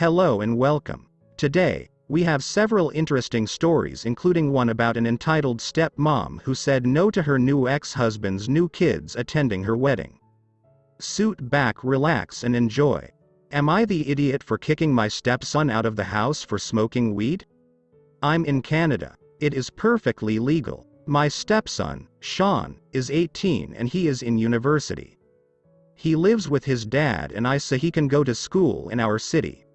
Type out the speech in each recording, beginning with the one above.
Hello and welcome. Today, we have several interesting stories, including one about an entitled stepmom who said no to her new ex-husband's new kids attending her wedding. Sit back, relax and enjoy. Am I the idiot for kicking my stepson out of the house for smoking weed? I'm in Canada. It is perfectly legal. My stepson, Sean, is 18 and he is in university. He lives with his dad and I say he can go to school in our city.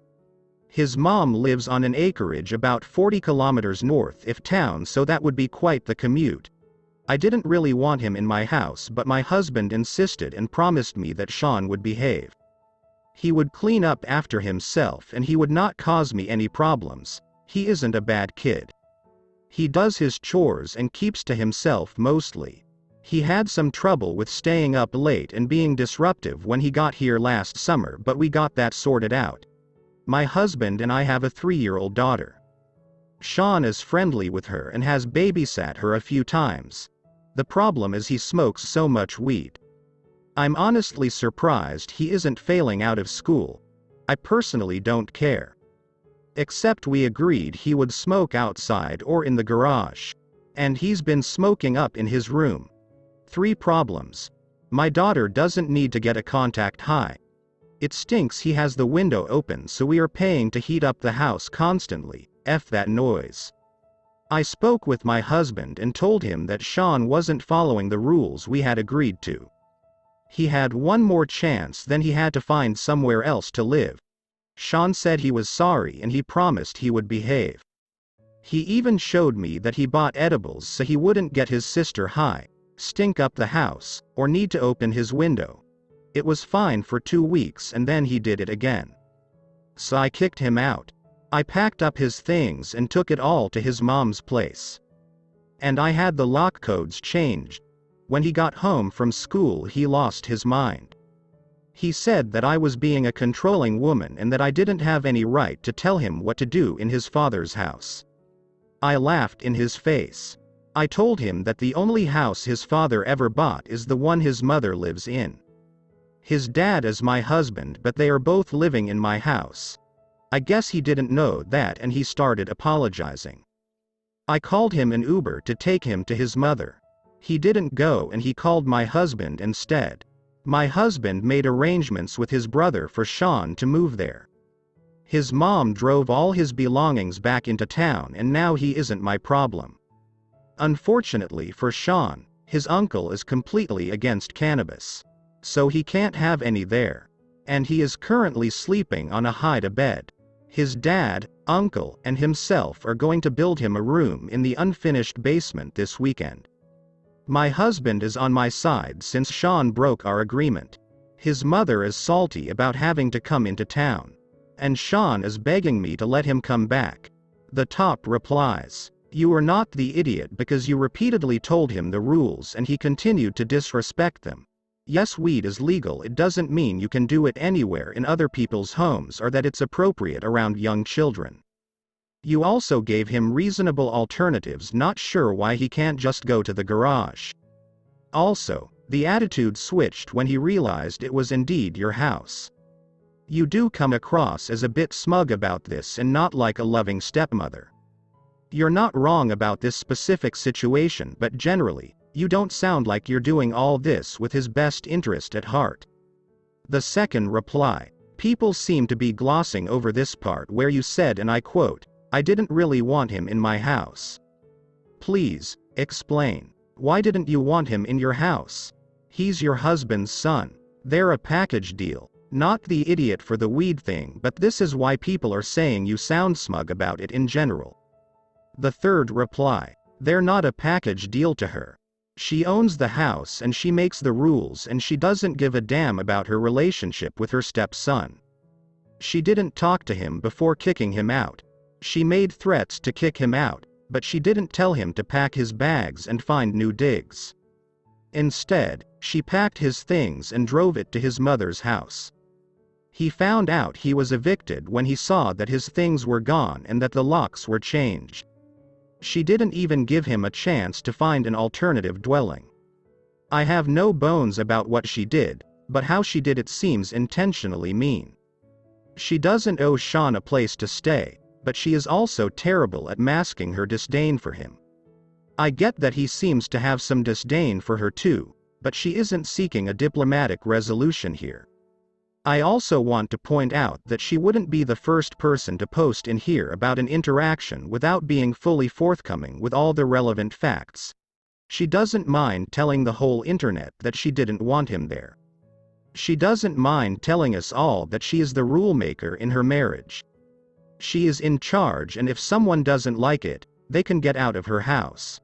His mom lives on an acreage about 40 kilometers north of town, so that would be quite the commute. I didn't really want him in my house, but my husband insisted and promised me that Sean would behave. He would clean up after himself and he would not cause me any problems. He isn't a bad kid. He does his chores and keeps to himself mostly. He had some trouble with staying up late and being disruptive when he got here last summer, but we got that sorted out. My husband and I have a 3-year-old daughter. Sean is friendly with her and has babysat her a few times. The problem is he smokes so much weed. I'm honestly surprised he isn't failing out of school. I personally don't care. Except we agreed he would smoke outside or in the garage. And he's been smoking up in his room. 3 problems. My daughter doesn't need to get a contact high. It stinks he has the window open, so we are paying to heat up the house constantly. F that noise. I spoke with my husband and told him that Sean wasn't following the rules we had agreed to. He had one more chance, then he had to find somewhere else to live. Sean said he was sorry and he promised he would behave. He even showed me that he bought edibles so he wouldn't get his sister high, stink up the house, or need to open his window. It was fine for 2 weeks and then he did it again. So I kicked him out. I packed up his things and took it all to his mom's place. And I had the lock codes changed. When he got home from school he lost his mind. He said that I was being a controlling woman and that I didn't have any right to tell him what to do in his father's house. I laughed in his face. I told him that the only house his father ever bought is the one his mother lives in. His dad is my husband, but they are both living in my house. I guess he didn't know that and he started apologizing. I called him an Uber to take him to his mother. He didn't go and he called my husband instead. My husband made arrangements with his brother for Sean to move there. His mom drove all his belongings back into town and now he isn't my problem. Unfortunately for Sean, his uncle is completely against cannabis. So he can't have any there. And he is currently sleeping on a hide bed. His dad, uncle, and himself are going to build him a room in the unfinished basement this weekend. My husband is on my side since Sean broke our agreement. His mother is salty about having to come into town. And Sean is begging me to let him come back. The top replies, "You are not the idiot because you repeatedly told him the rules and he continued to disrespect them. Yes, weed is legal, it doesn't mean you can do it anywhere in other people's homes or that it's appropriate around young children. You also gave him reasonable alternatives, not sure why he can't just go to the garage. Also, the attitude switched when he realized it was indeed your house. You do come across as a bit smug about this and not like a loving stepmother. You're not wrong about this specific situation, but generally, you don't sound like you're doing all this with his best interest at heart." The second reply, "People seem to be glossing over this part where you said, and I quote, 'I didn't really want him in my house.' Please, explain. Why didn't you want him in your house? He's your husband's son. They're a package deal. Not the idiot for the weed thing, but this is why people are saying you sound smug about it in general." The third reply, "They're not a package deal to her. She owns the house and she makes the rules and she doesn't give a damn about her relationship with her stepson. She didn't talk to him before kicking him out. She made threats to kick him out, but she didn't tell him to pack his bags and find new digs. Instead, she packed his things and drove it to his mother's house. He found out he was evicted when he saw that his things were gone and that the locks were changed. She didn't even give him a chance to find an alternative dwelling. I have no bones about what she did, but how she did it seems intentionally mean. She doesn't owe Sean a place to stay, but she is also terrible at masking her disdain for him. I get that he seems to have some disdain for her too, but she isn't seeking a diplomatic resolution here. I also want to point out that she wouldn't be the first person to post in here about an interaction without being fully forthcoming with all the relevant facts. She doesn't mind telling the whole internet that she didn't want him there. She doesn't mind telling us all that she is the rule maker in her marriage. She is in charge, and if someone doesn't like it, they can get out of her house.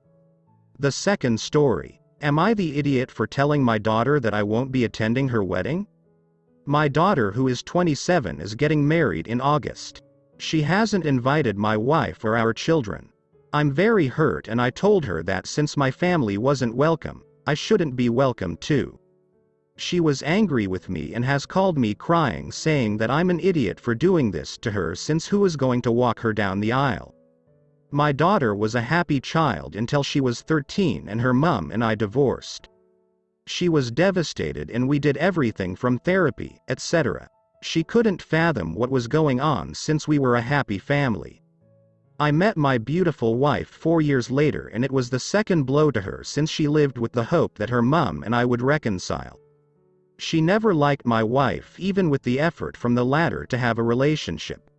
The second story. Am I the idiot for telling my daughter that I won't be attending her wedding? My daughter, who is 27, is getting married in August. She hasn't invited my wife or our children. I'm very hurt, and I told her that since my family wasn't welcome, I shouldn't be welcome too. She was angry with me and has called me crying, saying that I'm an idiot for doing this to her, since who is going to walk her down the aisle? My daughter was a happy child until she was 13 and her mum and I divorced. She was devastated, and we did everything from therapy, etc. She couldn't fathom what was going on since we were a happy family. I met my beautiful wife 4 years later, and it was the second blow to her, since she lived with the hope that her mum and I would reconcile. She never liked my wife, even with the effort from the latter to have a relationship.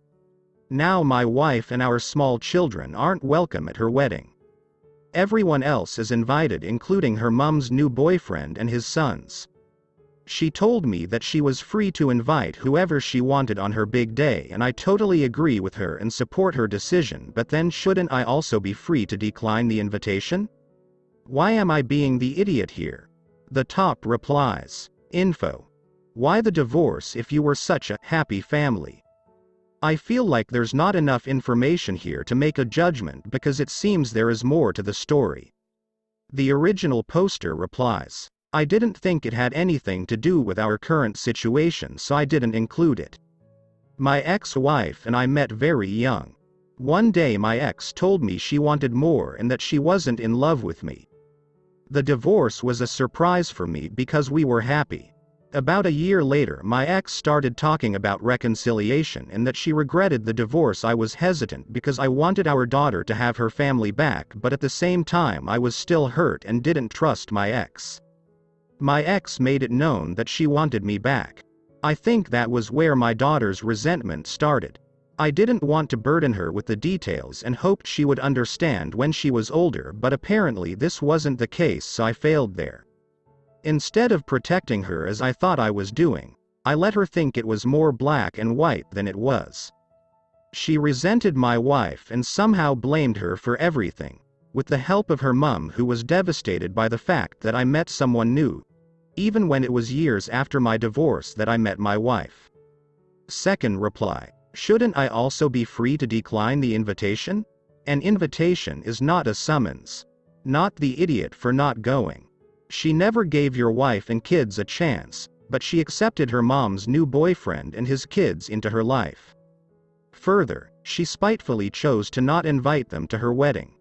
Now my wife and our small children aren't welcome at her wedding. Everyone else is invited, including her mum's new boyfriend and his sons. She told me that she was free to invite whoever she wanted on her big day, and I totally agree with her and support her decision, but then shouldn't I also be free to decline the invitation? Why am I being the idiot here? The top replies. Info. Why the divorce if you were such a happy family? I feel like there's not enough information here to make a judgment, because it seems there is more to the story. The original poster replies. I didn't think it had anything to do with our current situation, so I didn't include it. My ex-wife and I met very young. One day my ex told me she wanted more and that she wasn't in love with me. The divorce was a surprise for me because we were happy. About a year later, my ex started talking about reconciliation and that she regretted the divorce. I was hesitant because I wanted our daughter to have her family back, but at the same time I was still hurt and didn't trust my ex. My ex made it known that she wanted me back. I think that was where my daughter's resentment started. I didn't want to burden her with the details and hoped she would understand when she was older, but apparently this wasn't the case, so I failed there. Instead of protecting her as I thought I was doing, I let her think it was more black and white than it was. She resented my wife and somehow blamed her for everything, with the help of her mum, who was devastated by the fact that I met someone new, even when it was years after my divorce that I met my wife. Second reply. Shouldn't I also be free to decline the invitation? An invitation is not a summons. Not the idiot for not going. She never gave your wife and kids a chance, but she accepted her mom's new boyfriend and his kids into her life. Further, she spitefully chose to not invite them to her wedding.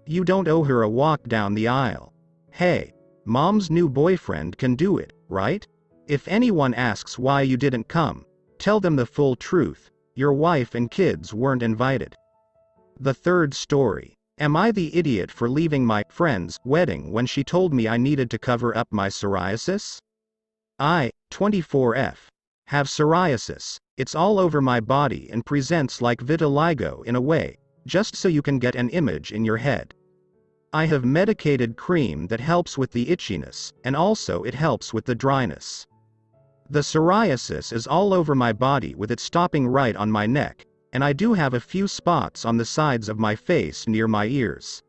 You don't owe her a walk down the aisle. Hey, mom's new boyfriend can do it, right? If anyone asks why you didn't come, tell them the full truth. Your wife and kids weren't invited. The third story. Am I the idiot for leaving my friend's wedding when she told me I needed to cover up my psoriasis? I, 24F, have psoriasis. It's all over my body and presents like vitiligo in a way, just so you can get an image in your head. I have medicated cream that helps with the itchiness, and also it helps with the dryness. The psoriasis is all over my body, with it stopping right on my neck, and I do have a few spots on the sides of my face near my ears.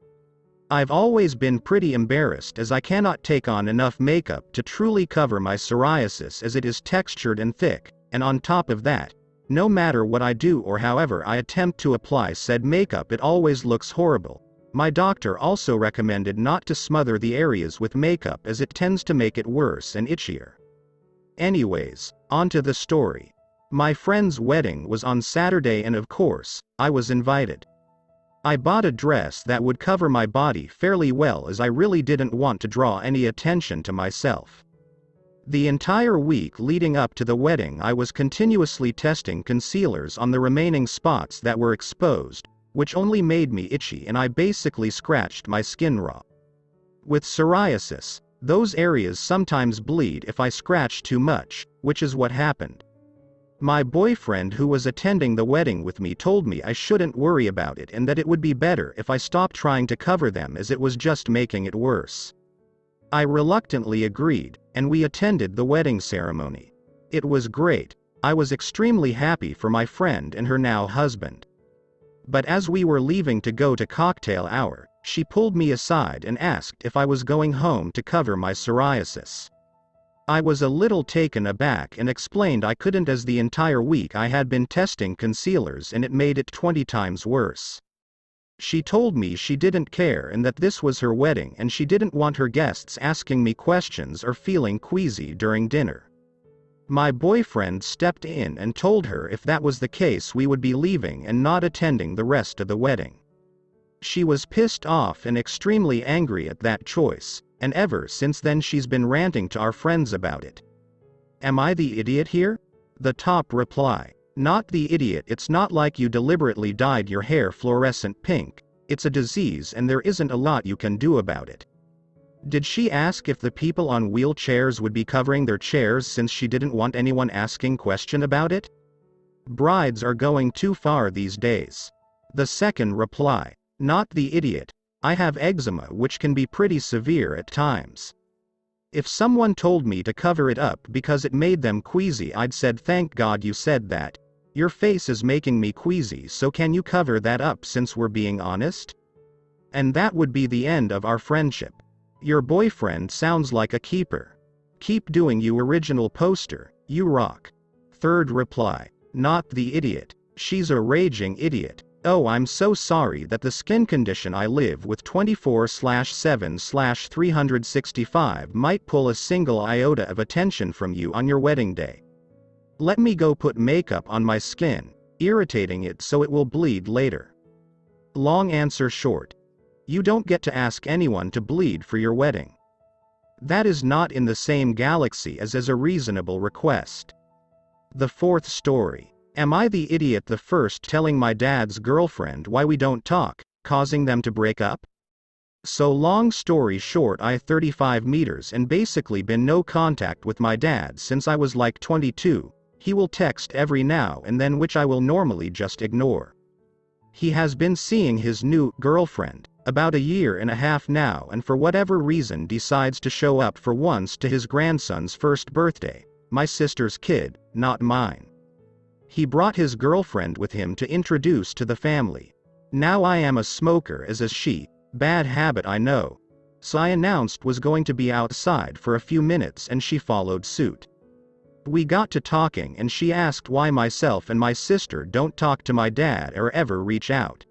I've always been pretty embarrassed as I cannot take on enough makeup to truly cover my psoriasis, as it is textured and thick, and on top of that, no matter what I do or however I attempt to apply said makeup, it always looks horrible. My doctor also recommended not to smother the areas with makeup as it tends to make it worse and itchier. Anyways, onto the story. My friend's wedding was on Saturday and of course, I was invited. I bought a dress that would cover my body fairly well as I really didn't want to draw any attention to myself. The entire week leading up to the wedding I was continuously testing concealers on the remaining spots that were exposed, which only made me itchy and I basically scratched my skin raw. With psoriasis, those areas sometimes bleed if I scratch too much, which is what happened. My boyfriend who was attending the wedding with me told me I shouldn't worry about it and that it would be better if I stopped trying to cover them as it was just making it worse. I reluctantly agreed, and we attended the wedding ceremony. It was great. I was extremely happy for my friend and her now husband. But as we were leaving to go to cocktail hour, she pulled me aside and asked if I was going home to cover my psoriasis. I was a little taken aback and explained I couldn't as the entire week I had been testing concealers and it made it 20 times worse. She told me she didn't care and that this was her wedding and she didn't want her guests asking me questions or feeling queasy during dinner. My boyfriend stepped in and told her if that was the case we would be leaving and not attending the rest of the wedding. She was pissed off and extremely angry at that choice, and ever since then she's been ranting to our friends about it. Am I the idiot here? The top reply. Not the idiot. It's not like you deliberately dyed your hair fluorescent pink. It's a disease and there isn't a lot you can do about it. Did she ask if the people on wheelchairs would be covering their chairs since she didn't want anyone asking question about it? Brides are going too far these days. The second reply. Not the idiot. I have eczema which can be pretty severe at times. If someone told me to cover it up because it made them queasy, I'd said thank God you said that. Your face is making me queasy, so can you cover that up since we're being honest? And that would be the end of our friendship. Your boyfriend sounds like a keeper. Keep doing you original poster, you rock. Third reply. Not the idiot. She's a raging idiot. Oh, I'm so sorry that the skin condition I live with 24/7/365 might pull a single iota of attention from you on your wedding day. Let me go put makeup on my skin, irritating it so it will bleed later. Long answer short. You don't get to ask anyone to bleed for your wedding. That is not in the same galaxy as a reasonable request. The fourth story. Am I the idiot the first telling my dad's girlfriend why we don't talk, causing them to break up? So long story short, I 35 meters and basically been no contact with my dad since I was like 22. He will text every now and then which I will normally just ignore. He has been seeing his new girlfriend, about a year and a half now, and for whatever reason decides to show up for once to his grandson's first birthday, my sister's kid, not mine. He brought his girlfriend with him to introduce to the family. Now I am a smoker as is she, bad habit I know. So I announced was going to be outside for a few minutes and she followed suit. We got to talking and she asked why myself and my sister don't talk to my dad or ever reach out.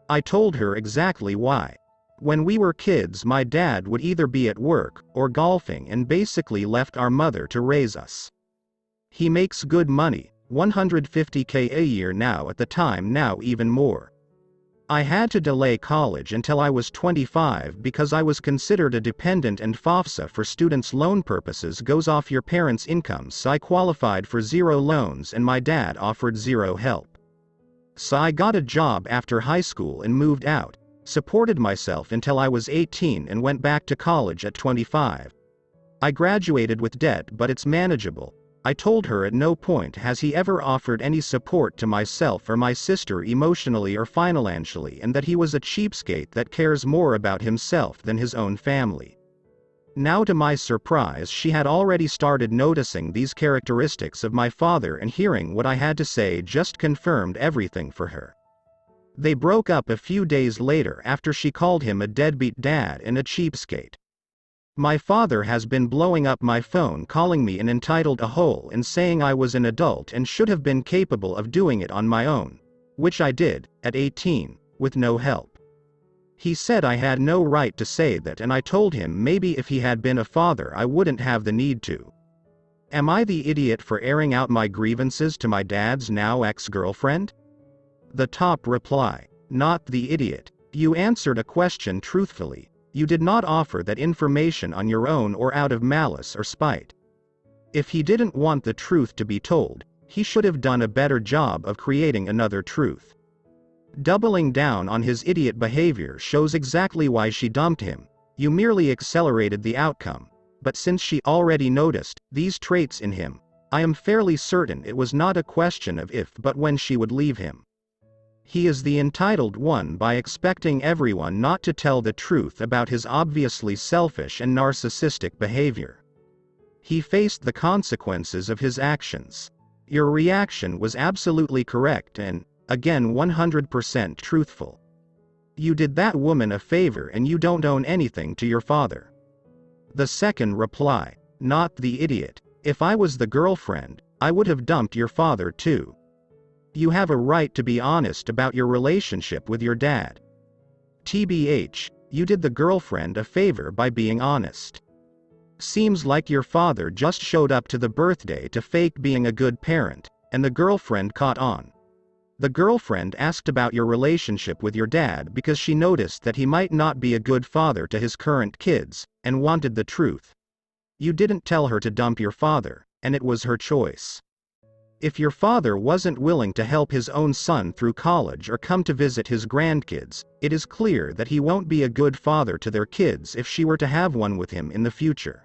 I told her exactly why. When we were kids my dad would either be at work or golfing and basically left our mother to raise us. He makes good money, $150K a year now at the time, now even more. I had to delay college until I was 25 because I was considered a dependent and FAFSA for students' loan purposes goes off your parents' income, so I qualified for 0 loans and my dad offered 0 help. So I got a job after high school and moved out, supported myself until I was 18 and went back to college at 25. I graduated with debt but it's manageable. I told her at no point has he ever offered any support to myself or my sister emotionally or financially, and that he was a cheapskate that cares more about himself than his own family. Now to my surprise she had already started noticing these characteristics of my father, and hearing what I had to say just confirmed everything for her. They broke up a few days later after she called him a deadbeat dad and a cheapskate. My father has been blowing up my phone, calling me an entitled ahole and saying I was an adult and should have been capable of doing it on my own, which I did, at 18, with no help. He said I had no right to say that, and I told him maybe if he had been a father I wouldn't have the need to. Am I the idiot for airing out my grievances to my dad's now ex-girlfriend? The top reply. Not the idiot. You answered a question truthfully. You did not offer that information on your own or out of malice or spite. If he didn't want the truth to be told, he should have done a better job of creating another truth. Doubling down on his idiot behavior shows exactly why she dumped him. You merely accelerated the outcome. But since she already noticed these traits in him, I am fairly certain it was not a question of if but when she would leave him. He is the entitled one by expecting everyone not to tell the truth about his obviously selfish and narcissistic behavior. He faced the consequences of his actions. Your reaction was absolutely correct and, again, 100% truthful. You did that woman a favor and you don't own anything to your father. The second reply, not the idiot. If I was the girlfriend, I would have dumped your father too. You have a right to be honest about your relationship with your dad. TBH, you did the girlfriend a favor by being honest. Seems like your father just showed up to the birthday to fake being a good parent, and the girlfriend caught on. The girlfriend asked about your relationship with your dad because she noticed that he might not be a good father to his current kids, and wanted the truth. You didn't tell her to dump your father, and it was her choice. If your father wasn't willing to help his own son through college or come to visit his grandkids, it is clear that he won't be a good father to their kids if she were to have one with him in the future.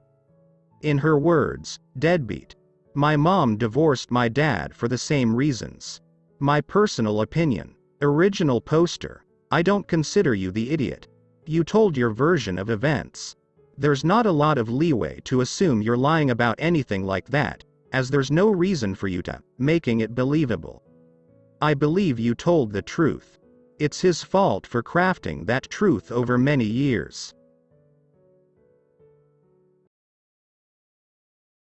In her words, deadbeat. My mom divorced my dad for the same reasons. My personal opinion. Original poster. I don't consider you the idiot. You told your version of events. There's not a lot of leeway to assume you're lying about anything like that, as there's no reason for you to, making it believable. I believe you told the truth. It's his fault for crafting that truth over many years.